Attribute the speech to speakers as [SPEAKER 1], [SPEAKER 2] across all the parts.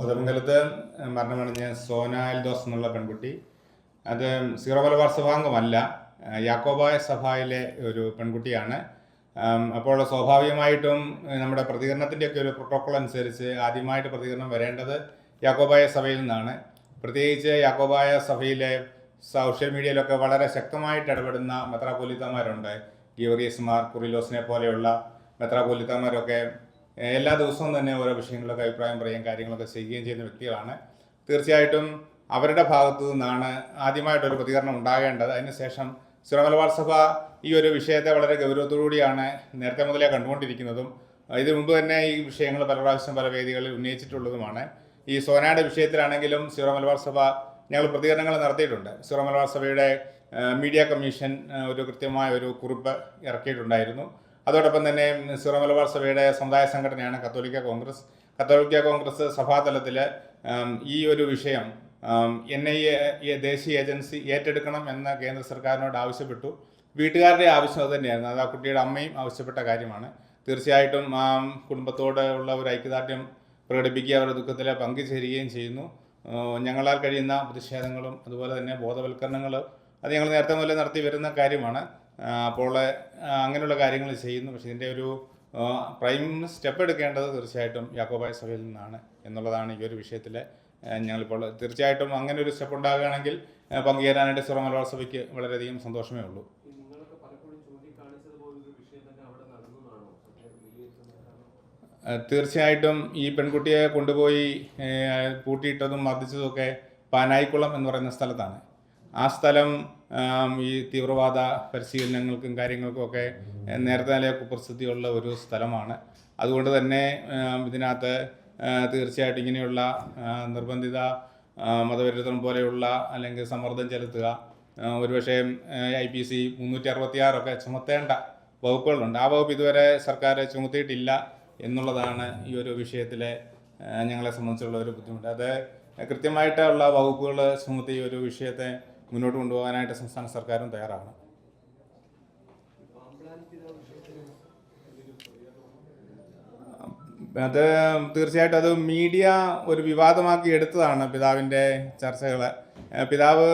[SPEAKER 1] കോതമംഗലത്ത് മരണമടഞ്ഞ സോന എൽദോസ് എന്നുള്ള പെൺകുട്ടി അത് സീറോ മലബാർ സഭാംഗമല്ല, യാക്കോബായ സഭയിലെ ഒരു പെൺകുട്ടിയാണ്. അപ്പോൾ സ്വാഭാവികമായിട്ടും നമ്മുടെ പ്രതികരണത്തിൻ്റെയൊക്കെ ഒരു പ്രോട്ടോക്കോൾ അനുസരിച്ച് ആദ്യമായിട്ട് പ്രതികരണം വരേണ്ടത് യാക്കോബായ സഭയിൽ നിന്നാണ്. പ്രത്യേകിച്ച് യാക്കോബായ സഭയിലെ സോഷ്യൽ മീഡിയയിലൊക്കെ വളരെ ശക്തമായിട്ട് ഇടപെടുന്ന മെത്രാപ്പൊലീത്തമാരുണ്ട്. ഗീവർഗീസ് കുറിലോസിനെ പോലെയുള്ള മെത്രാപ്പൊലീത്തമാരൊക്കെ എല്ലാ ദിവസവും തന്നെ ഓരോ വിഷയങ്ങളൊക്കെ അഭിപ്രായം പറയുകയും കാര്യങ്ങളൊക്കെ ചെയ്യുകയും ചെയ്യുന്ന വ്യക്തികളാണ്. തീർച്ചയായിട്ടും അവരുടെ ഭാഗത്തു നിന്നാണ് ആദ്യമായിട്ടൊരു പ്രതികരണം ഉണ്ടാകേണ്ടത്. അതിനുശേഷം സീറോ മലബാർ സഭ ഈ ഒരു വിഷയത്തെ വളരെ ഗൗരവത്തോടുകൂടിയാണ് നേരത്തെ മുതലേ കണ്ടുകൊണ്ടിരിക്കുന്നതും ഇതിനു മുമ്പ് തന്നെ ഈ വിഷയങ്ങൾ പല പ്രാവശ്യം പല വേദികളിൽ ഉന്നയിച്ചിട്ടുള്ളതുമാണ്. ഈ സോനയുടെ വിഷയത്തിലാണെങ്കിലും സീറോ മലബാർ സഭ ഞങ്ങൾ പ്രതികരണങ്ങൾ നടത്തിയിട്ടുണ്ട്. സീറോ മലബാർ സഭയുടെ മീഡിയ കമ്മീഷൻ ഒരു കൃത്യമായ ഒരു കുറിപ്പ് ഇറക്കിയിട്ടുണ്ടായിരുന്നു. അതോടൊപ്പം തന്നെ സീറോ മലബാർ സഭയുടെ സമുദായ സംഘടനയാണ് കത്തോലിക്ക കോൺഗ്രസ്. കത്തോലിക്ക കോൺഗ്രസ് സഭാതലത്തിൽ ഈ ഒരു വിഷയം NIA ദേശീയ ഏജൻസി ഏറ്റെടുക്കണം എന്ന് കേന്ദ്ര സർക്കാരിനോട് ആവശ്യപ്പെട്ടു. വീട്ടുകാരുടെ ആവശ്യം അത് തന്നെയായിരുന്നു. അത് ആ കുട്ടിയുടെ അമ്മയും ആവശ്യപ്പെട്ട കാര്യമാണ്. തീർച്ചയായിട്ടും ആ കുടുംബത്തോട് ഉള്ള ഒരു ഐക്യദാർഢ്യം പ്രകടിപ്പിക്കുക, അവരുടെ ദുഃഖത്തിൽ പങ്കുചേരുകയും ചെയ്യുന്നു. ഞങ്ങളാൽ കഴിയുന്ന പ്രതിഷേധങ്ങളും അതുപോലെ തന്നെ ബോധവൽക്കരണങ്ങൾ അത് ഞങ്ങൾ നേരത്തെ മുതലേ നടത്തി വരുന്ന കാര്യമാണ്. അപ്പോൾ അങ്ങനെയുള്ള കാര്യങ്ങൾ ചെയ്യുന്നു. പക്ഷേ ഇതിൻ്റെ ഒരു പ്രൈം സ്റ്റെപ്പ് എടുക്കേണ്ടത് തീർച്ചയായിട്ടും യാക്കോബായ സഭയിൽ നിന്നാണ് എന്നുള്ളതാണ് ഈ ഒരു വിഷയത്തിൽ ഞങ്ങളിപ്പോൾ തീർച്ചയായിട്ടും അങ്ങനെ ഒരു സ്റ്റെപ്പ് ഉണ്ടാകുകയാണെങ്കിൽ പങ്കുചേരാനായിട്ട് സീറോ മലബാർ സഭയ്ക്ക് വളരെയധികം സന്തോഷമേ ഉള്ളൂ. തീർച്ചയായിട്ടും ഈ പെൺകുട്ടിയെ കൊണ്ടുപോയി പൂട്ടിയിട്ടതും മർദ്ദിച്ചതുമൊക്കെ പാനായിക്കുളം എന്ന് പറയുന്ന സ്ഥലത്താണ്. ആ സ്ഥലം ഈ തീവ്രവാദ പരിശീലനങ്ങൾക്കും കാര്യങ്ങൾക്കുമൊക്കെ നേരത്തെ നിലയെ കുപ്രസിദ്ധിയുള്ള ഒരു സ്ഥലമാണ്. അതുകൊണ്ട് തന്നെ ഇതിനകത്ത് തീർച്ചയായിട്ടും ഇങ്ങനെയുള്ള നിർബന്ധിത മതപരിവർത്തനം പോലെയുള്ള അല്ലെങ്കിൽ സമ്മർദ്ദം ചെലുത്തുക, ഒരുപക്ഷെ IPC 366 ചുമത്തേണ്ട വകുപ്പുകളുണ്ട്. ആ വകുപ്പ് ഇതുവരെ സർക്കാർ ചുമത്തിയിട്ടില്ല എന്നുള്ളതാണ് ഈ ഒരു വിഷയത്തിലെ ഞങ്ങളെ സംബന്ധിച്ചുള്ള ഒരു ബുദ്ധിമുട്ട്. അത് കൃത്യമായിട്ടുള്ള വകുപ്പുകൾ ചുമത്തി ഈ ഒരു വിഷയത്തെ മുന്നോട്ട് കൊണ്ടുപോകാനായിട്ട് സംസ്ഥാന സർക്കാരും തയ്യാറാണ്. അത് തീർച്ചയായിട്ടും അത് മീഡിയ ഒരു വിവാദമാക്കി എടുത്തതാണ് പിതാവിൻ്റെ ചർച്ചകൾ. പിതാവ്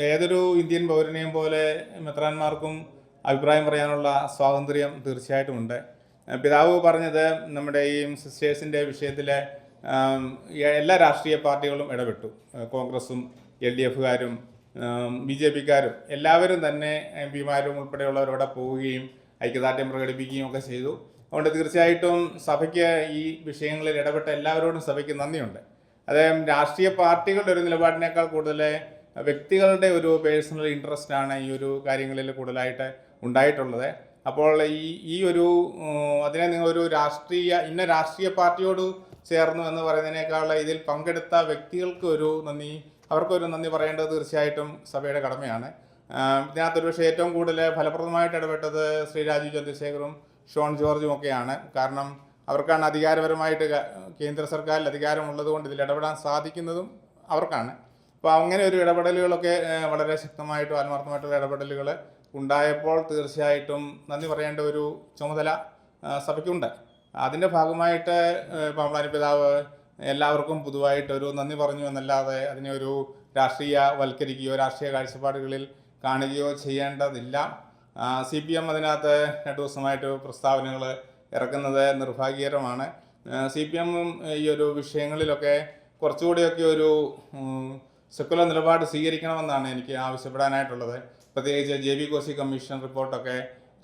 [SPEAKER 1] ഏതൊരു ഇന്ത്യൻ പൗരനെയും പോലെ മെത്രാന്മാർക്കും അഭിപ്രായം പറയാനുള്ള സ്വാതന്ത്ര്യം തീർച്ചയായിട്ടും ഉണ്ട്. പിതാവ് പറഞ്ഞത് നമ്മുടെ ഈ സിസ്റ്റേഴ്സിൻ്റെ വിഷയത്തിലെ എല്ലാ രാഷ്ട്രീയ പാർട്ടികളും ഇടപെട്ടു. കോൺഗ്രസും LDFകാരും BJPക്കാരും എല്ലാവരും തന്നെ MPമാരും ഉൾപ്പെടെയുള്ളവരോടെ പോവുകയും ഐക്യദാർഢ്യം പ്രകടിപ്പിക്കുകയും ഒക്കെ ചെയ്തു. അതുകൊണ്ട് തീർച്ചയായിട്ടും സഭയ്ക്ക് ഈ വിഷയങ്ങളിൽ ഇടപെട്ട എല്ലാവരോടും സഭയ്ക്ക് നന്ദിയുണ്ട്. അത് രാഷ്ട്രീയ പാർട്ടികളുടെ ഒരു നിലപാടിനേക്കാൾ കൂടുതൽ വ്യക്തികളുടെ ഒരു പേഴ്സണൽ ഇൻട്രസ്റ്റാണ് ഈ ഒരു കാര്യങ്ങളിൽ കൂടുതലായിട്ട് ഉണ്ടായിട്ടുള്ളത്. അപ്പോൾ ഈ ഒരു അതിനെ നിങ്ങൾ ഒരു ഇന്ന രാഷ്ട്രീയ പാർട്ടിയോട് ചേർന്നു എന്ന് പറയുന്നതിനേക്കാൾ ഇതിൽ പങ്കെടുത്ത വ്യക്തികൾക്ക് അവർക്കൊരു നന്ദി പറയേണ്ടത് തീർച്ചയായിട്ടും സഭയുടെ കടമയാണ്. ഇതിനകത്തൊരു പക്ഷേ ഏറ്റവും കൂടുതൽ ഫലപ്രദമായിട്ട് ഇടപെട്ടത് ശ്രീ രാജീവ് ചന്ദ്രശേഖറും ഷോൺ ജോർജും ഒക്കെയാണ്. കാരണം അവർക്കാണ് അധികാരപരമായിട്ട് കേന്ദ്ര സർക്കാരിൽ അധികാരമുള്ളത് കൊണ്ട് ഇതിൽ ഇടപെടാൻ സാധിക്കുന്നതും അവർക്കാണ്. അപ്പോൾ അങ്ങനെ ഒരു ഇടപെടലുകളൊക്കെ വളരെ ശക്തമായിട്ടും ആത്മാർത്ഥമായിട്ടുള്ള ഇടപെടലുകൾ ഉണ്ടായപ്പോൾ തീർച്ചയായിട്ടും നന്ദി പറയേണ്ട ഒരു ചുമതല സഭയ്ക്കുണ്ട്. അതിൻ്റെ ഭാഗമായിട്ട് പാമ്പ്ളാനി പിതാവ് എല്ലാവർക്കും പൊതുവായിട്ടൊരു നന്ദി പറഞ്ഞു എന്നല്ലാതെ അതിനെ ഒരു രാഷ്ട്രീയവൽക്കരിക്കുകയോ രാഷ്ട്രീയ കാഴ്ചപ്പാടുകളിൽ കാണുകയോ ചെയ്യേണ്ടതില്ല. CPM അതിനകത്ത് 2 ദിവസമായിട്ട് പ്രസ്താവനകൾ ഇറക്കുന്നത് നിർഭാഗ്യകരമാണ്. CPM ഈ ഒരു വിഷയങ്ങളിലൊക്കെ കുറച്ചുകൂടിയൊക്കെ ഒരു സെക്കുലർ നിലപാട് സ്വീകരിക്കണമെന്നാണ് എനിക്ക് ആവശ്യപ്പെടാനായിട്ടുള്ളത്. പ്രത്യേകിച്ച് JB കോശി കമ്മീഷൻ റിപ്പോർട്ടൊക്കെ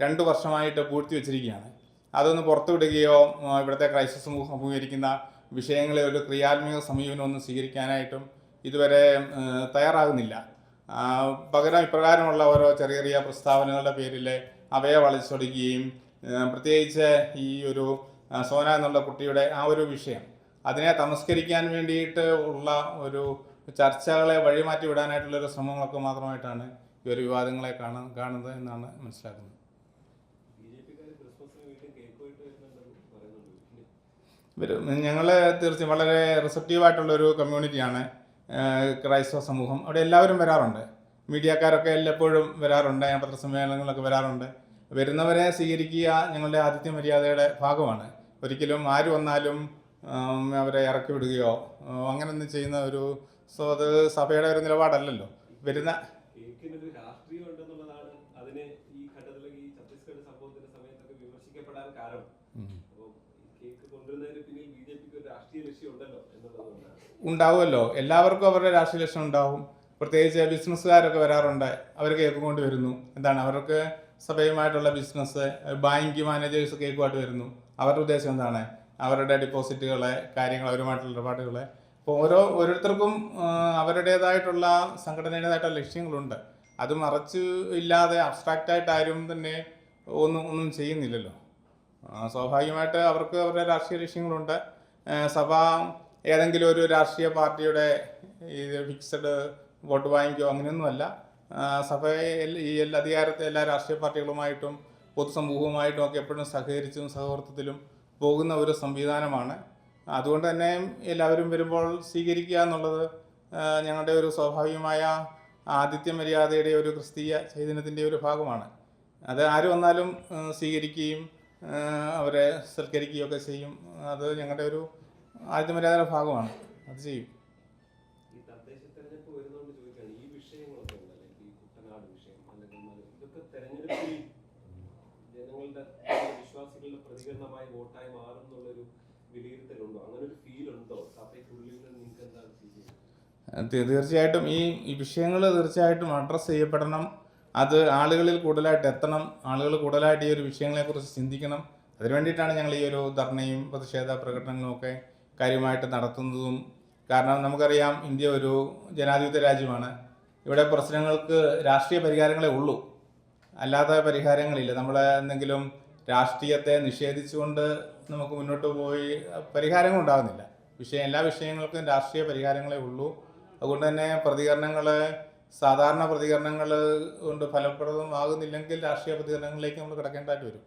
[SPEAKER 1] 2 വർഷമായിട്ട് പൂഴ്ത്തി വച്ചിരിക്കുകയാണ്. അതൊന്ന് പുറത്തുവിടുകയോ ഇവിടുത്തെ ക്രൈസ്തവ സമൂഹം അഭിമുഖീകരിക്കുന്ന വിഷയങ്ങളെ ഒരു ക്രിയാത്മക സമീപനമൊന്നും സ്വീകരിക്കാനായിട്ടും ഇതുവരെ തയ്യാറാകുന്നില്ല. പകരം ഇപ്രകാരമുള്ള ഓരോ ചെറിയ ചെറിയ പ്രസ്താവനകളുടെ പേരിൽ അവയെ വളച്ചൊടിക്കുകയും പ്രത്യേകിച്ച് ഈ ഒരു സോന എന്നുള്ള കുട്ടിയുടെ ആ ഒരു വിഷയം അതിനെ തമസ്കരിക്കാൻ വേണ്ടിയിട്ട് ഉള്ള ഒരു ചർച്ചകളെ വഴിമാറ്റി വിടാനായിട്ടുള്ളൊരു ശ്രമങ്ങളൊക്കെ മാത്രമായിട്ടാണ് ഈ ഒരു വിവാദങ്ങളെ കാണുന്നത് എന്നാണ് മനസ്സിലാക്കുന്നത്. ഞങ്ങൾ തീർച്ചയായും വളരെ റിസപ്റ്റീവായിട്ടുള്ളൊരു കമ്മ്യൂണിറ്റിയാണ് ക്രൈസ്തവ സമൂഹം. അവിടെ എല്ലാവരും വരാറുണ്ട്. മീഡിയക്കാരൊക്കെ എപ്പോഴും വരാറുണ്ട്. പത്രസമ്മേളനങ്ങളൊക്കെ വരാറുണ്ട്. വരുന്നവരെ സ്വീകരിക്കുക ഞങ്ങളുടെ ആതിഥ്യ മര്യാദയുടെ ഭാഗമാണ്. ഒരിക്കലും ആര് വന്നാലും അവരെ ഇറക്കി വിടുകയോ അങ്ങനെയൊന്നും ചെയ്യുന്ന ഒരു അത് സഭയുടെ ഒരു നിലപാടല്ലല്ലോ. വരുന്ന
[SPEAKER 2] കേക്കിനൊരു രാഷ്ട്രീയം ഉണ്ടെന്നുള്ളതാണ് അതിനെ ഈ ഘട്ടത്തിൽ ഈ ഛത്തീസ്ഗഡ് സംഭവത്തിന്റെ സമയത്തൊക്കെ വിമർശിക്കപ്പെടാൻ കാരണം. അപ്പോൾ കേക്ക് കൊണ്ടുവരുന്നതിന് പിന്നിൽ BJPക്ക് ഒരു രാഷ്ട്രീയ ലക്ഷ്യം ഉണ്ടല്ലോ എന്നുള്ളതുകൊണ്ടാണ്.
[SPEAKER 1] ഉണ്ടാവുമല്ലോ, എല്ലാവർക്കും അവരുടെ രാഷ്ട്രീയ ലക്ഷ്യം ഉണ്ടാവും. പ്രത്യേകിച്ച് ബിസിനസ്സുകാരൊക്കെ വരാറുണ്ട്, അവർ കേക്ക് കൊണ്ട് വരുന്നു. എന്താണ് അവർക്ക് സഭയുമായിട്ടുള്ള ബിസിനസ്, ബാങ്ക് മാനേജേഴ്സ് കേക്കുമായിട്ട് വരുന്നു. അവരുടെ ഉദ്ദേശം എന്താണ്? അവരുടെ ഡിപ്പോസിറ്റുകളെ കാര്യങ്ങൾ, അവരുമായിട്ടുള്ള ഇടപാടുകളെ. അപ്പോൾ ഓരോരുത്തർക്കും അവരുടേതായിട്ടുള്ള സംഘടനയുടേതായിട്ടുള്ള ലക്ഷ്യങ്ങളുണ്ട്. അത് മറച്ച് ഇല്ലാതെ അബ്സ്ട്രാക്റ്റായിട്ട് ആരും തന്നെ ഒന്നും ചെയ്യുന്നില്ലല്ലോ. സ്വാഭാവികമായിട്ട് അവർക്ക് അവരുടെ രാഷ്ട്രീയ ലക്ഷ്യങ്ങളുണ്ട്. സഭ ഏതെങ്കിലും ഒരു രാഷ്ട്രീയ പാർട്ടിയുടെ ഈ ഫിക്സഡ് വോട്ട് ബാങ്കോ അങ്ങനെയൊന്നുമല്ല. സഭയെ ഈ അധികാരത്തെ എല്ലാ രാഷ്ട്രീയ പാർട്ടികളുമായിട്ടും പൊതുസമൂഹവുമായിട്ടും ഒക്കെ എപ്പോഴും സഹകരിച്ചും സഹവർത്തത്തിലും പോകുന്ന ഒരു സംവിധാനമാണ്. അതുകൊണ്ട് തന്നെ എല്ലാവരും വരുമ്പോൾ സ്വീകരിക്കുക എന്നുള്ളത് ഞങ്ങളുടെ ഒരു സ്വാഭാവികമായ ആതിഥ്യ മര്യാദയുടെ ഒരു ക്രിസ്തീയ ചൈതന്യത്തിൻ്റെ ഒരു ഭാഗമാണ്. അത് ആര് വന്നാലും സ്വീകരിക്കുകയും അവരെ സൽക്കരിക്കുകയും ഒക്കെ ചെയ്യും. അത് ഞങ്ങളുടെ ഒരു ആതിഥ്യ മര്യാദയുടെ ഭാഗമാണ്. അത് ചെയ്യും.
[SPEAKER 2] ഈ തദ്ദേശ തെരഞ്ഞെടുപ്പ് വരുന്നതുകൊണ്ട് ചോദിക്കുകയാണ്, ഈ വിഷയങ്ങളൊക്കെ ഉണ്ടല്ലേ, ഈ കുട്ടനാട് വിഷയം അല്ലെങ്കിൽ ഇതൊക്കെ തെരഞ്ഞെടുപ്പിൽ ജനങ്ങളുടെ വിശ്വാസികളുടെ പ്രതികരണമായി വോട്ടായി മാറും എന്നുള്ളൊരു വിലയിരുത്തലുണ്ടോ? അങ്ങനെ ഒരു ഫീൽ ഉണ്ടോ സഭയ്ക്കുള്ളിൽ? നിങ്ങൾക്ക് എന്താണ് ഫീൽ ചെയ്യുന്നത്?
[SPEAKER 1] തീർച്ചയായിട്ടും ഈ വിഷയങ്ങൾ തീർച്ചയായിട്ടും അഡ്രസ്സ് ചെയ്യപ്പെടണം. അത് ആളുകളിൽ കൂടുതലായിട്ട് എത്തണം. ആളുകൾ കൂടുതലായിട്ട് ഈ ഒരു വിഷയങ്ങളെക്കുറിച്ച് ചിന്തിക്കണം. അതിനു വേണ്ടിയിട്ടാണ് ഞങ്ങൾ ഈ ഒരു ധർണയും പ്രതിഷേധ പ്രകടനങ്ങളും ഒക്കെ കാര്യമായിട്ട് നടത്തുന്നതും. കാരണം നമുക്കറിയാം, ഇന്ത്യ ഒരു ജനാധിപത്യ രാജ്യമാണ്. ഇവിടെ പ്രശ്നങ്ങൾക്ക് രാഷ്ട്രീയ പരിഹാരങ്ങളേ ഉള്ളൂ, അല്ലാത്ത പരിഹാരങ്ങളില്ല. നമ്മൾ എന്തെങ്കിലും രാഷ്ട്രീയത്തെ നിഷേധിച്ചുകൊണ്ട് നമുക്ക് മുന്നോട്ട് പോയി പരിഹാരങ്ങൾ ഉണ്ടാകുന്നില്ല. എല്ലാ വിഷയങ്ങൾക്കും രാഷ്ട്രീയ പരിഹാരങ്ങളേ ഉള്ളൂ. അതുകൊണ്ട് തന്നെ സാധാരണ പ്രതികരണങ്ങൾ കൊണ്ട് ഫലപ്രദമാകുന്നില്ലെങ്കിൽ രാഷ്ട്രീയ പ്രതികരണങ്ങളിലേക്ക് നമ്മൾ കിടക്കേണ്ടതായിട്ട് വരും.